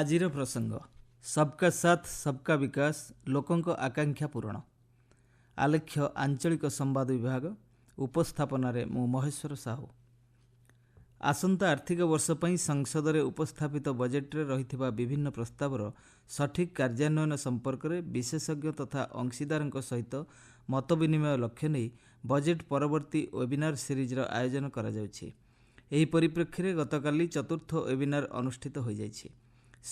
ଆଜିର ପ୍ରସଙ୍ଗ ସବକା ସାଥ ସବକା ବିକାଶ ଲୋକଙ୍କ ଆକାଂକ୍ଷା ପୂରଣ। ଆଲେଖ୍ୟ ଆଞ୍ଚଳିକ ସମ୍ବାଦ ବିଭାଗ ଉପସ୍ଥାପନାରେ ମୁଁ ମହେଶ୍ୱର ସାହୁ। ଆସନ୍ତା ଆର୍ଥିକ ବର୍ଷ ପାଇଁ ସଂସଦରେ ଉପସ୍ଥାପିତ ବଜେଟ୍ରେ ରହିଥିବା ବିଭିନ୍ନ ପ୍ରସ୍ତାବର ସଠିକ୍ କାର୍ଯ୍ୟାନ୍ୱୟନ ସମ୍ପର୍କରେ ବିଶେଷଜ୍ଞ ତଥା ଅଂଶୀଦାରଙ୍କ ସହିତ ମତ ବିନିମୟ ଲକ୍ଷ୍ୟ ନେଇ ବଜେଟ୍ ପରବର୍ତ୍ତୀ ୱେବିନାର ସିରିଜର ଆୟୋଜନ କରାଯାଉଛି। ଏହି ପରିପ୍ରେକ୍ଷୀରେ ଗତକାଲି ଚତୁର୍ଥ ୱେବିନାର ଅନୁଷ୍ଠିତ ହୋଇଯାଇଛି।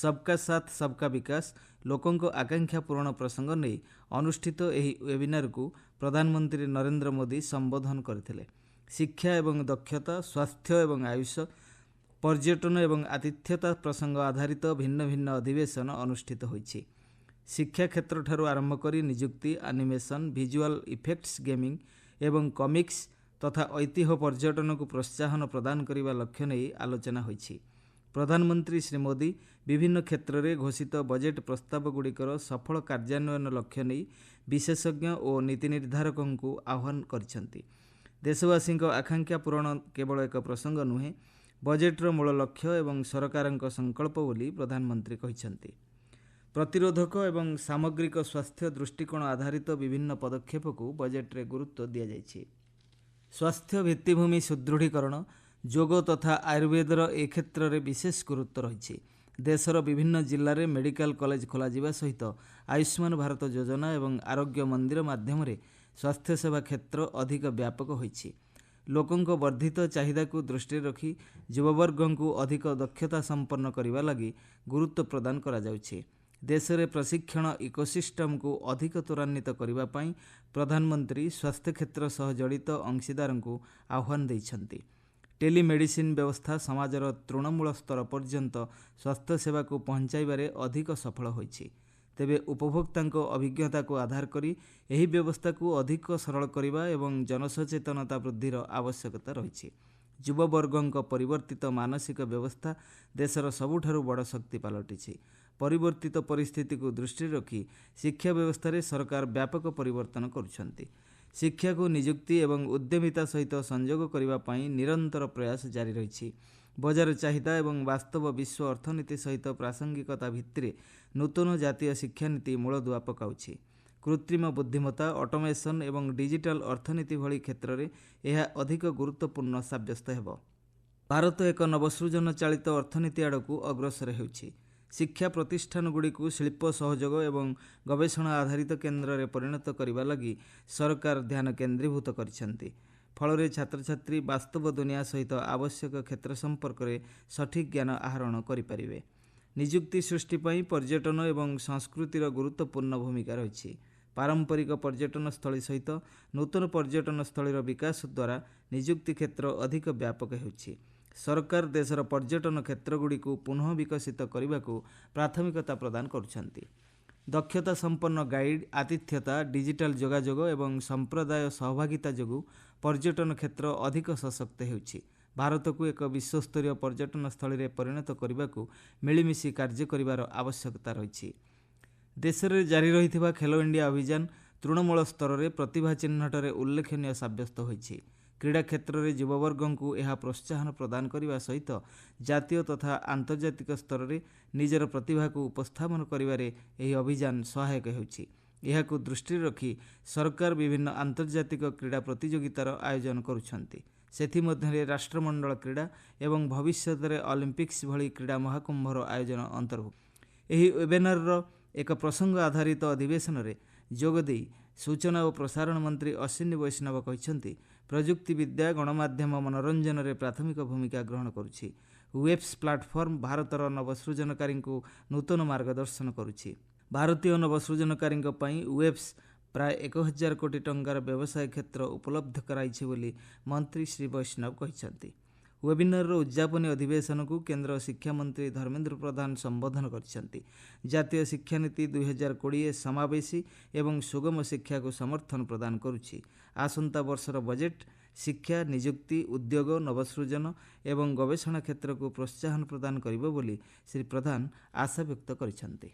ସବକା ସାଥ ସବକା ବିକାଶ ଲୋକଙ୍କ ଆକାଂକ୍ଷା ପୂରଣ ପ୍ରସଙ୍ଗ ନେଇ ଅନୁଷ୍ଠିତ ଏହି ୱେବିନାରକୁ ପ୍ରଧାନମନ୍ତ୍ରୀ ନରେନ୍ଦ୍ର ମୋଦି ସମ୍ବୋଧନ କରିଥିଲେ। ଶିକ୍ଷା ଏବଂ ଦକ୍ଷତା, ସ୍ୱାସ୍ଥ୍ୟ ଏବଂ ଆୟୁଷ, ପର୍ଯ୍ୟଟନ ଏବଂ ଆତିଥ୍ୟତା ପ୍ରସଙ୍ଗ ଆଧାରିତ ଭିନ୍ନ ଭିନ୍ନ ଅଧିବେଶନ ଅନୁଷ୍ଠିତ ହୋଇଛି। ଶିକ୍ଷା କ୍ଷେତ୍ରଠାରୁ ଆରମ୍ଭ କରି ନିଯୁକ୍ତି, ଆନିମେସନ୍, ଭିଜୁଆଲ୍ ଇଫେକ୍ଟସ୍, ଗେମିଂ ଏବଂ କମିକ୍ସ ତଥା ଐତିହ୍ୟ ପର୍ଯ୍ୟଟନକୁ ପ୍ରୋତ୍ସାହନ ପ୍ରଦାନ କରିବା ଲକ୍ଷ୍ୟ ନେଇ ଆଲୋଚନା ହୋଇଛି। ପ୍ରଧାନମନ୍ତ୍ରୀ ଶ୍ରୀ ମୋଦି ବିଭିନ୍ନ କ୍ଷେତ୍ରରେ ଘୋଷିତ ବଜେଟ୍ ପ୍ରସ୍ତାବଗୁଡ଼ିକର ସଫଳ କାର୍ଯ୍ୟାନ୍ୱୟନ ଲକ୍ଷ୍ୟ ନେଇ ବିଶେଷଜ୍ଞ ଓ ନୀତି ନିର୍ଦ୍ଧାରକଙ୍କୁ ଆହ୍ୱାନ କରିଛନ୍ତି। ଦେଶବାସୀଙ୍କ ଆକାଂକ୍ଷା ପୂରଣ କେବଳ ଏକ ପ୍ରସଙ୍ଗ ନୁହେଁ, ବଜେଟ୍ର ମୂଳ ଲକ୍ଷ୍ୟ ଏବଂ ସରକାରଙ୍କ ସଂକଳ୍ପ ବୋଲି ପ୍ରଧାନମନ୍ତ୍ରୀ କହିଛନ୍ତି। ପ୍ରତିରୋଧକ ଏବଂ ସାମଗ୍ରିକ ସ୍ୱାସ୍ଥ୍ୟ ଦୃଷ୍ଟିକୋଣ ଆଧାରିତ ବିଭିନ୍ନ ପଦକ୍ଷେପକୁ ବଜେଟ୍ରେ ଗୁରୁତ୍ୱ ଦିଆଯାଇଛି। ସ୍ୱାସ୍ଥ୍ୟ ଭିତ୍ତିଭୂମି ସୁଦୃଢ଼ୀକରଣ, ଯୋଗ ତଥା ଆୟୁର୍ବେଦର ଏ କ୍ଷେତ୍ରରେ ବିଶେଷ ଗୁରୁତ୍ୱ ରହିଛି। ଦେଶର ବିଭିନ୍ନ ଜିଲ୍ଲାରେ ମେଡିକାଲ କଲେଜ ଖୋଲାଯିବା ସହିତ ଆୟୁଷ୍ମାନ ଭାରତ ଯୋଜନା ଏବଂ ଆରୋଗ୍ୟ ମନ୍ଦିର ମାଧ୍ୟମରେ ସ୍ୱାସ୍ଥ୍ୟସେବା କ୍ଷେତ୍ର ଅଧିକ ବ୍ୟାପକ ହୋଇଛି। ଲୋକଙ୍କ ବର୍ଦ୍ଧିତ ଚାହିଦାକୁ ଦୃଷ୍ଟିରେ ରଖି ଯୁବବର୍ଗଙ୍କୁ ଅଧିକ ଦକ୍ଷତା ସମ୍ପନ୍ନ କରିବା ଲାଗି ଗୁରୁତ୍ୱ ପ୍ରଦାନ କରାଯାଉଛି। ଦେଶରେ ପ୍ରଶିକ୍ଷଣ ଇକୋସିଷ୍ଟମକୁ ଅଧିକ ତ୍ୱରାନ୍ୱିତ କରିବା ପାଇଁ ପ୍ରଧାନମନ୍ତ୍ରୀ ସ୍ୱାସ୍ଥ୍ୟ କ୍ଷେତ୍ର ସହ ଜଡ଼ିତ ଅଂଶୀଦାରଙ୍କୁ ଆହ୍ୱାନ ଦେଇଛନ୍ତି। ଟେଲିମେଡିସିନ୍ ବ୍ୟବସ୍ଥା ସମାଜର ତୃଣମୂଳ ସ୍ତର ପର୍ଯ୍ୟନ୍ତ ସ୍ୱାସ୍ଥ୍ୟସେବାକୁ ପହଞ୍ଚାଇବାରେ ଅଧିକ ସଫଳ ହୋଇଛି। ତେବେ ଉପଭୋକ୍ତାଙ୍କ ଅଭିଜ୍ଞତାକୁ ଆଧାର କରି ଏହି ବ୍ୟବସ୍ଥାକୁ ଅଧିକ ସରଳ କରିବା ଏବଂ ଜନସଚେତନତା ବୃଦ୍ଧିର ଆବଶ୍ୟକତା ରହିଛି। ଯୁବବର୍ଗଙ୍କ ପରିବର୍ତ୍ତିତ ମାନସିକ ବ୍ୟବସ୍ଥା ଦେଶର ସବୁଠାରୁ ବଡ଼ ଶକ୍ତି ପାଲଟିଛି। ପରିବର୍ତ୍ତିତ ପରିସ୍ଥିତିକୁ ଦୃଷ୍ଟିରେ ରଖି ଶିକ୍ଷା ବ୍ୟବସ୍ଥାରେ ସରକାର ବ୍ୟାପକ ପରିବର୍ତ୍ତନ କରୁଛନ୍ତି। ଶିକ୍ଷାକୁ ନିଯୁକ୍ତି ଏବଂ ଉଦ୍ୟମିତା ସହିତ ସଂଯୋଗ କରିବା ପାଇଁ ନିରନ୍ତର ପ୍ରୟାସ ଜାରି ରହିଛି। ବଜାର ଚାହିଦା ଏବଂ ବାସ୍ତବ ବିଶ୍ୱ ଅର୍ଥନୀତି ସହିତ ପ୍ରାସଙ୍ଗିକତା ଭିତ୍ତିରେ ନୂତନ ଜାତୀୟ ଶିକ୍ଷାନୀତି ମୂଳଦୁଆ ପକାଉଛି। କୃତ୍ରିମ ବୁଦ୍ଧିମତ୍ତା, ଅଟୋମେସନ୍ ଏବଂ ଡିଜିଟାଲ ଅର୍ଥନୀତି ଭଳି କ୍ଷେତ୍ରରେ ଏହା ଅଧିକ ଗୁରୁତ୍ୱପୂର୍ଣ୍ଣ ସାବ୍ୟସ୍ତ ହେବ। ଭାରତ ଏକ ନବସୃଜନ ଚାଳିତ ଅର୍ଥନୀତି ଆଡ଼କୁ ଅଗ୍ରସର ହେଉଛି। ଶିକ୍ଷା ପ୍ରତିଷ୍ଠାନଗୁଡ଼ିକୁ ଶିଳ୍ପ ସହଯୋଗ ଏବଂ ଗବେଷଣା ଆଧାରିତ କେନ୍ଦ୍ରରେ ପରିଣତ କରିବା ଲାଗି ସରକାର ଧ୍ୟାନ କେନ୍ଦ୍ରୀଭୂତ କରିଛନ୍ତି। ଫଳରେ ଛାତ୍ରଛାତ୍ରୀ ବାସ୍ତବ ଦୁନିଆ ସହିତ ଆବଶ୍ୟକ କ୍ଷେତ୍ର ସମ୍ପର୍କରେ ସଠିକ୍ ଜ୍ଞାନ ଆହରଣ କରିପାରିବେ। ନିଯୁକ୍ତି ସୃଷ୍ଟି ପାଇଁ ପର୍ଯ୍ୟଟନ ଏବଂ ସଂସ୍କୃତିର ଗୁରୁତ୍ୱପୂର୍ଣ୍ଣ ଭୂମିକା ରହିଛି। ପାରମ୍ପରିକ ପର୍ଯ୍ୟଟନ ସ୍ଥଳୀ ସହିତ ନୂତନ ପର୍ଯ୍ୟଟନ ସ୍ଥଳୀର ବିକାଶ ଦ୍ୱାରା ନିଯୁକ୍ତି କ୍ଷେତ୍ର ଅଧିକ ବ୍ୟାପକ ହେଉଛି। ସରକାର ଦେଶର ପର୍ଯ୍ୟଟନ କ୍ଷେତ୍ରଗୁଡ଼ିକୁ ପୁନଃ ବିକଶିତ କରିବାକୁ ପ୍ରାଥମିକତା ପ୍ରଦାନ କରୁଛନ୍ତି। ଦକ୍ଷତା ସମ୍ପନ୍ନ ଗାଇଡ୍, ଆତିଥ୍ୟତା, ଡିଜିଟାଲ ଯୋଗାଯୋଗ ଏବଂ ସମ୍ପ୍ରଦାୟ ସହଭାଗିତା ଯୋଗୁଁ ପର୍ଯ୍ୟଟନ କ୍ଷେତ୍ର ଅଧିକ ସଶକ୍ତ ହେଉଛି। ଭାରତକୁ ଏକ ବିଶ୍ୱସ୍ତରୀୟ ପର୍ଯ୍ୟଟନ ସ୍ଥଳୀରେ ପରିଣତ କରିବାକୁ ମିଳିମିଶି କାର୍ଯ୍ୟ କରିବାର ଆବଶ୍ୟକତା ରହିଛି। ଦେଶରେ ଜାରି ରହିଥିବା ଖେଲୋ ଇଣ୍ଡିଆ ଅଭିଯାନ ତୃଣମୂଳ ସ୍ତରରେ ପ୍ରତିଭା ଚିହ୍ନଟରେ ଉଲ୍ଲେଖନୀୟ ସାବ୍ୟସ୍ତ ହୋଇଛି। କ୍ରୀଡ଼ା କ୍ଷେତ୍ରରେ ଯୁବବର୍ଗଙ୍କୁ ଏହା ପ୍ରୋତ୍ସାହନ ପ୍ରଦାନ କରିବା ସହିତ ଜାତୀୟ ତଥା ଆନ୍ତର୍ଜାତିକ ସ୍ତରରେ ନିଜର ପ୍ରତିଭାକୁ ଉପସ୍ଥାପନ କରିବାରେ ଏହି ଅଭିଯାନ ସହାୟକ ହେଉଛି। ଏହାକୁ ଦୃଷ୍ଟିରେ ରଖି ସରକାର ବିଭିନ୍ନ ଆନ୍ତର୍ଜାତିକ କ୍ରୀଡ଼ା ପ୍ରତିଯୋଗିତାର ଆୟୋଜନ କରୁଛନ୍ତି। ସେଥିମଧ୍ୟରେ ରାଷ୍ଟ୍ରମଣ୍ଡଳ କ୍ରୀଡ଼ା ଏବଂ ଭବିଷ୍ୟତରେ ଅଲିମ୍ପିକ୍ସ ଭଳି କ୍ରୀଡ଼ା ମହାକୁମ୍ଭର ଆୟୋଜନ ଅନ୍ତର୍ଭୁକ୍ତ। ଏହି ୱେବିନାରର ଏକ ପ୍ରସଙ୍ଗ ଆଧାରିତ ଅଧିବେଶନରେ ଯୋଗଦେଇ ସୂଚନା ଓ ପ୍ରସାରଣ ମନ୍ତ୍ରୀ ଅଶ୍ୱିନୀ ବୈଷ୍ଣବ କହିଛନ୍ତି, ପ୍ରଯୁକ୍ତି ବିଦ୍ୟା ଗଣମାଧ୍ୟମ ମନୋରଞ୍ଜନରେ ପ୍ରାଥମିକ ଭୂମିକା ଗ୍ରହଣ କରୁଛି। ୱେବ୍ସ ପ୍ଲାଟଫର୍ମ ଭାରତର ନବସୃଜନକାରୀଙ୍କୁ ନୂତନ ମାର୍ଗଦର୍ଶନ କରୁଛି। ଭାରତୀୟ ନବସୃଜନକାରୀଙ୍କ ପାଇଁ ୱେବ୍ସ ପ୍ରାୟ 1000 କୋଟି ଟଙ୍କାର ବ୍ୟବସାୟ କ୍ଷେତ୍ର ଉପଲବ୍ଧ କରାଇଛି ବୋଲି ମନ୍ତ୍ରୀ ଶ୍ରୀ ବୈଷ୍ଣବ କହିଛନ୍ତି। ୱେବିନାରର ଉଦ୍ଯାପନୀ ଅଧିବେଶନକୁ କେନ୍ଦ୍ର ଶିକ୍ଷାମନ୍ତ୍ରୀ ଧର୍ମେନ୍ଦ୍ର ପ୍ରଧାନ ସମ୍ବୋଧନ କରିଛନ୍ତି। ଜାତୀୟ ଶିକ୍ଷାନୀତି 2020 ସମାବେଶୀ ଏବଂ ସୁଗମ ଶିକ୍ଷାକୁ ସମର୍ଥନ ପ୍ରଦାନ କରୁଛି। ଆସନ୍ତା ବର୍ଷର ବଜେଟ୍ ଶିକ୍ଷା, ନିଯୁକ୍ତି, ଉଦ୍ୟୋଗ, ନବସୃଜନ ଏବଂ ଗବେଷଣା କ୍ଷେତ୍ରକୁ ପ୍ରୋତ୍ସାହନ ପ୍ରଦାନ କରିବ ବୋଲି ଶ୍ରୀ ପ୍ରଧାନ ଆଶାବ୍ୟକ୍ତ କରିଛନ୍ତି।